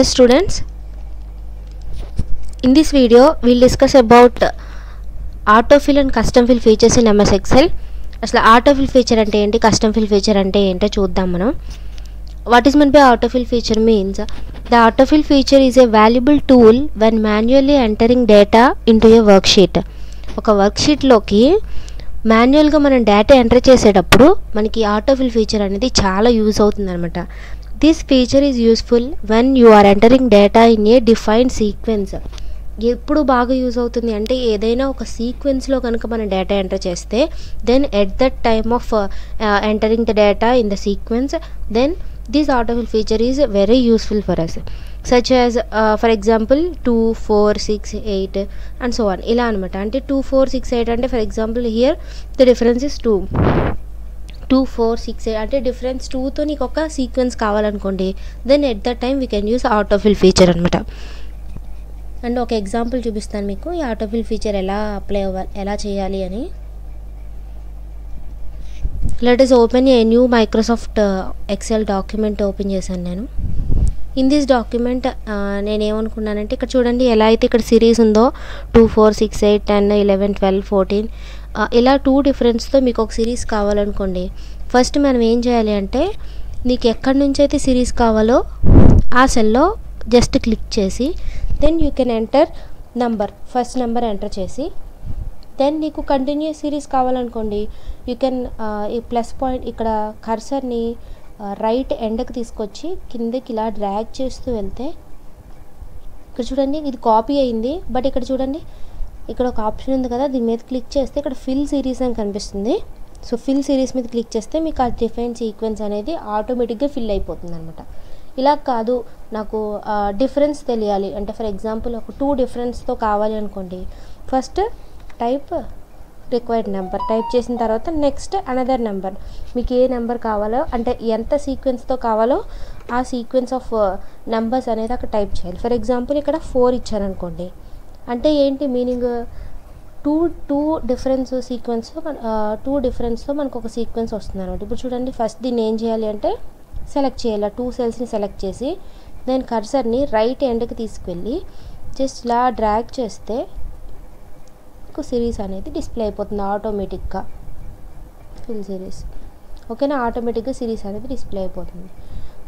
Hello students, in this video we'll discuss about autofill and custom fill features in MS Excel. అసలు autofill feature అంటే ఏంటి, custom fill feature అంటే ఏంటో చూద్దాం మనం. What is meant by autofill feature means the autofill feature is a valuable tool when manually entering data into a worksheet. ఒక worksheet లోకి మాన్యువల్గా మనం డేటా ఎంటర్ చేసేటప్పుడు మనకి ఆటోఫిల్ ఫీచర్ అనేది చాలా యూజ్ అవుతుందన్నమాట. This feature is useful when you are entering data in a defined sequence. ఎప్పుడు బాగా యూజ్ అవుతుంది అంటే ఏదైనా ఒక సీక్వెన్స్లో కనుక మనం డేటా ఎంటర్ చేస్తే then at that time of entering the data in the sequence then this autofill feature is very useful for us, such as for example 2 4 6 8 and so on ఇలా అనమాట. అంటే 2 4 6 8 అంటే for example here the difference is 2 4 6 8 అంటే difference 2తో నీకు ఒక sequence కావాలనుకోండి then at the time we can use autofill feature అనమాట. అండ్ ఒక ఎగ్జాంపుల్ చూపిస్తాను మీకు ఈ autofill feature ఎలా అప్లై అవ్వాలి, ఎలా చేయాలి అని. Let us open a new Microsoft Excel document open చేశాను నేను. ఇన్ దిస్ డాక్యుమెంట్ నేను ఏమనుకున్నానంటే ఇక్కడ చూడండి ఎలా అయితే ఇక్కడ సిరీస్ ఉందో 2 4 6 8 10 11 12 14 ఇలా 2 డిఫరెన్స్తో మీకు ఒక సిరీస్ కావాలనుకోండి. ఫస్ట్ మనం ఏం చేయాలి అంటే నీకు ఎక్కడి నుంచి అయితే సిరీస్ కావాలో ఆ సెల్లో జస్ట్ క్లిక్ చేసి then you can enter number, first number enter చేసి దెన్ నీకు కంటిన్యూస్ సిరీస్ కావాలనుకోండి యూ కెన్ ఈ ప్లస్ పాయింట్ ఇక్కడ కర్సర్ని రైట్ ఎండ్కి తీసుకొచ్చి కిందకి ఇలా డ్రాగ్ చేస్తూ వెళ్తే ఇక్కడ చూడండి ఇది కాపీ అయింది. బట్ ఇక్కడ చూడండి ఇక్కడ ఒక ఆప్షన్ ఉంది కదా, దీని మీద క్లిక్ చేస్తే ఇక్కడ ఫిల్ సిరీస్ అని కనిపిస్తుంది. సో ఫిల్ సిరీస్ మీద క్లిక్ చేస్తే మీకు ఆ డిఫరెంట్ సీక్వెన్స్ అనేది ఆటోమేటిక్గా ఫిల్ అయిపోతుంది అనమాట. ఇలా కాదు నాకు డిఫరెన్స్ తెలియాలి అంటే ఫర్ ఎగ్జాంపుల్ ఒక 2 డిఫరెన్స్తో కావాలి అనుకోండి, first type required number type చేసిన తర్వాత నెక్స్ట్ అనదర్ నెంబర్, మీకు ఏ నెంబర్ కావాలో అంటే ఎంత సీక్వెన్స్తో కావాలో ఆ సీక్వెన్స్ ఆఫ్ నెంబర్స్ అనేది అక్కడ టైప్ చేయాలి. ఫర్ ఎగ్జాంపుల్ ఇక్కడ 4 ఇచ్చారనుకోండి అంటే ఏంటి మీనింగ్, టూ డిఫరెన్స్ సీక్వెన్స్లో 2 డిఫరెన్స్తో మనకు ఒక సీక్వెన్స్ వస్తుంది అనమాట. ఇప్పుడు చూడండి ఫస్ట్ దీన్ని ఏం చేయాలి అంటే సెలెక్ట్ చేయాలి, 2 సెల్స్ని సెలెక్ట్ చేసి దెన్ కర్సర్ని రైట్ ఎండ్కి తీసుకెళ్ళి జస్ట్ ఇలా డ్రాగ్ చేస్తే సిరీస్ అనేది డిస్ప్లే అయిపోతుంది ఆటోమేటిక్గా, ఫిల్ సిరీస్. ఓకేనా, ఆటోమేటిక్గా సిరీస్ అనేది డిస్ప్లే అయిపోతుంది.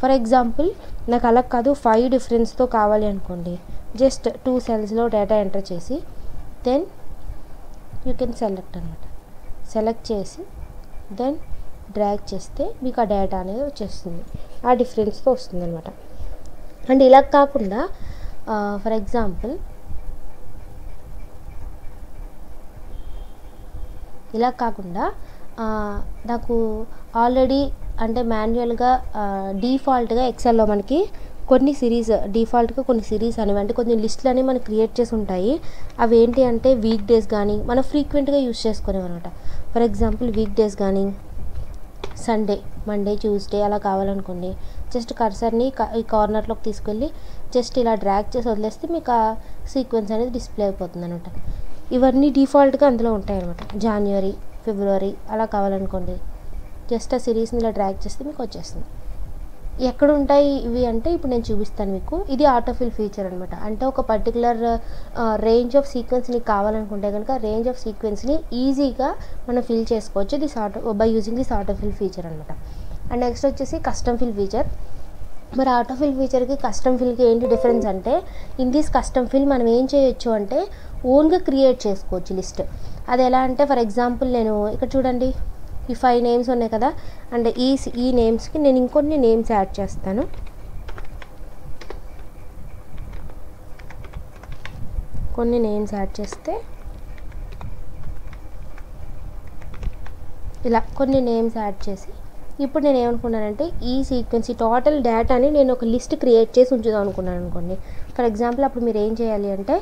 ఫర్ ఎగ్జాంపుల్ నాకు అలా కాదు 5 డిఫరెన్స్తో కావాలి అనుకోండి, జస్ట్ 2 సెల్స్లో డేటా ఎంటర్ చేసి దెన్ యూ కెన్ సెలెక్ట్ అనమాట, సెలెక్ట్ చేసి దెన్ డ్రాగ్ చేస్తే మీకు ఆ డేటా అనేది వచ్చేస్తుంది, ఆ డిఫరెన్స్తో వస్తుంది అనమాట. అండ్ ఇలా కాకుండా ఫర్ ఎగ్జాంపుల్ ఇలా కాకుండా నాకు ఆల్రెడీ అంటే మాన్యువల్గా డిఫాల్ట్గా ఎక్సెల్లో మనకి కొన్ని సిరీస్ డిఫాల్ట్గా కొన్ని సిరీస్ అనేవి అంటే కొన్ని లిస్టులు అనేవి మనకి క్రియేట్ చేసి ఉంటాయి. అవి ఏంటి అంటే వీక్ డేస్ కానీ మనం ఫ్రీక్వెంట్గా యూస్ చేసుకునేవి అనమాట. ఫర్ ఎగ్జాంపుల్ వీక్ డేస్ కానీ సండే మండే ట్యూస్డే అలా కావాలనుకోండి జస్ట్ కర్సర్ని ఈ కార్నర్లోకి తీసుకెళ్ళి జస్ట్ ఇలా డ్రాగ్ చేసి వదిలేస్తే మీకు ఆ సీక్వెన్స్ అనేది డిస్ప్లే అయిపోతుంది అనమాట. ఇవన్నీ డిఫాల్ట్గా అందులో ఉంటాయి అనమాట. జనవరి ఫిబ్రవరి అలా కావాలనుకోండి జస్ట్ ఆ సిరీస్ని ఇలా డ్రాగ్ చేస్తే మీకు వచ్చేస్తుంది. ఎక్కడ ఉంటాయి ఇవి అంటే ఇప్పుడు నేను చూపిస్తాను మీకు. ఇది ఆటోఫిల్ ఫీచర్ అనమాట. అంటే ఒక పర్టికులర్ రేంజ్ ఆఫ్ సీక్వెన్స్ నీకు కావాలనుకుంటే కనుక రేంజ్ ఆఫ్ సీక్వెన్స్ని ఈజీగా మనం ఫిల్ చేసుకోవచ్చు this by using this autofill feature అనమాట. అండ్ నెక్స్ట్ వచ్చేసి కస్టమ్ ఫిల్ ఫీచర్. మరి ఆటోఫిల్ ఫీచర్కి కస్టమ్ ఫిల్కి ఏంటి డిఫరెన్స్ అంటే ఇన్ దిస్ కస్టమ్ ఫిల్ మనం ఏం చేయొచ్చు అంటే ఓన్గా క్రియేట్ చేసుకోవచ్చు లిస్ట్. అది ఎలా అంటే ఫర్ ఎగ్జాంపుల్ నేను ఇక్కడ చూడండి ఈ 5 నేమ్స్ ఉన్నాయి కదా, అండ్ ఈ నేమ్స్కి నేను ఇంకొన్ని నేమ్స్ యాడ్ చేస్తాను. కొన్ని నేమ్స్ యాడ్ చేస్తే ఇలా కొన్ని నేమ్స్ యాడ్ చేసి ఇప్పుడు నేను ఏమనుకున్నానంటే ఈ సీక్వెన్స్ ఈ టోటల్ డేటాని నేను ఒక లిస్ట్ క్రియేట్ చేసి ఉంచుదాం అనుకున్నాను అనుకోండి. ఫర్ ఎగ్జాంపుల్ అప్పుడు మీరు ఏం చేయాలి అంటే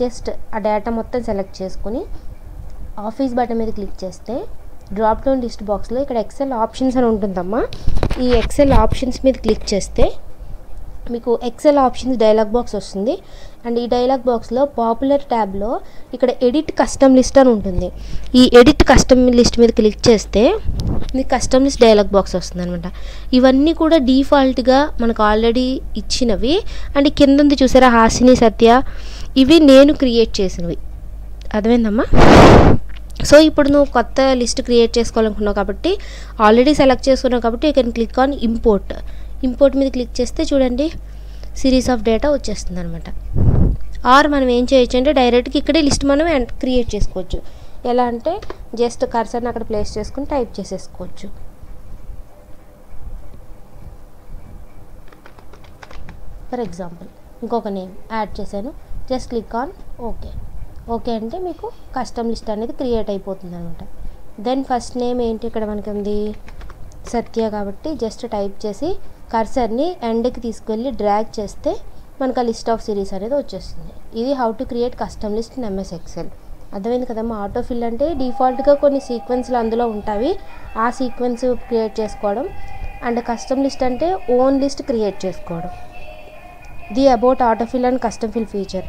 జస్ట్ ఆ డేటా మొత్తం సెలెక్ట్ చేసుకుని ఆఫీస్ బటన్ మీద క్లిక్ చేస్తే డ్రాప్ డౌన్ లిస్ట్ బాక్స్లో ఇక్కడ ఎక్సెల్ ఆప్షన్స్ అని ఉంటుందమ్మా. ఈ ఎక్సెల్ ఆప్షన్స్ మీద క్లిక్ చేస్తే మీకు ఎక్సెల్ ఆప్షన్స్ డైలాగ్ బాక్స్ వస్తుంది. అండ్ ఈ డైలాగ్ బాక్స్లో పాపులర్ ట్యాబ్లో ఇక్కడ ఎడిట్ కస్టమ్ లిస్ట్ అని ఉంటుంది. ఈ ఎడిట్ కస్టమ్ లిస్ట్ మీద క్లిక్ చేస్తే మీకు కస్టమ్ లిస్ట్ డైలాగ్ బాక్స్ వస్తుంది అనమాట. ఇవన్నీ కూడా డిఫాల్ట్గా మనకు ఆల్రెడీ ఇచ్చినవి. అండ్ కింద చూసారా హాసిని సత్య, ఇవి నేను క్రియేట్ చేసినవి. అర్థమైందమ్మా? సో ఇప్పుడు నువ్వు కొత్త లిస్ట్ క్రియేట్ చేసుకోవాలనుకున్నావు కాబట్టి ఆల్రెడీ సెలెక్ట్ చేసుకున్నావు కాబట్టి you can click on import మీద క్లిక్ చేస్తే చూడండి సిరీస్ ఆఫ్ డేటా వచ్చేస్తుంది అనమాట. ఆర్ మనం ఏం చేయొచ్చు అంటే డైరెక్ట్గా ఇక్కడే లిస్ట్ మనం క్రియేట్ చేసుకోవచ్చు. ఎలా అంటే జస్ట్ కర్సర్ని అక్కడ ప్లేస్ చేసుకుని టైప్ చేసేసుకోవచ్చు. ఫర్ ఎగ్జాంపుల్ ఇంకొక నేమ్ యాడ్ చేశాను, జస్ట్ క్లిక్ ఆన్ ఓకే అంటే మీకు కస్టమ్ లిస్ట్ అనేది క్రియేట్ అయిపోతుంది అనమాట. దెన్ ఫస్ట్ నేమ్ ఏంటి ఇక్కడ మనకి ఉంది సత్య కాబట్టి జస్ట్ టైప్ చేసి కర్సర్ని ఎండ్కి తీసుకువెళ్ళి డ్రాగ్ చేస్తే మనకు ఆ లిస్ట్ ఆఫ్ సిరీస్ అనేది వచ్చేస్తుంది. ఇది how to create custom list in MS Excel. అర్థమైంది కదమ్మా? ఆటోఫిల్ అంటే డిఫాల్ట్గా కొన్ని సీక్వెన్స్లు అందులో ఉంటాయి, ఆ సీక్వెన్స్ క్రియేట్ చేసుకోవడం. అండ్ కస్టమ్ లిస్ట్ అంటే ఓన్ లిస్ట్ క్రియేట్ చేసుకోవడం. The about autofill and custom fill feature.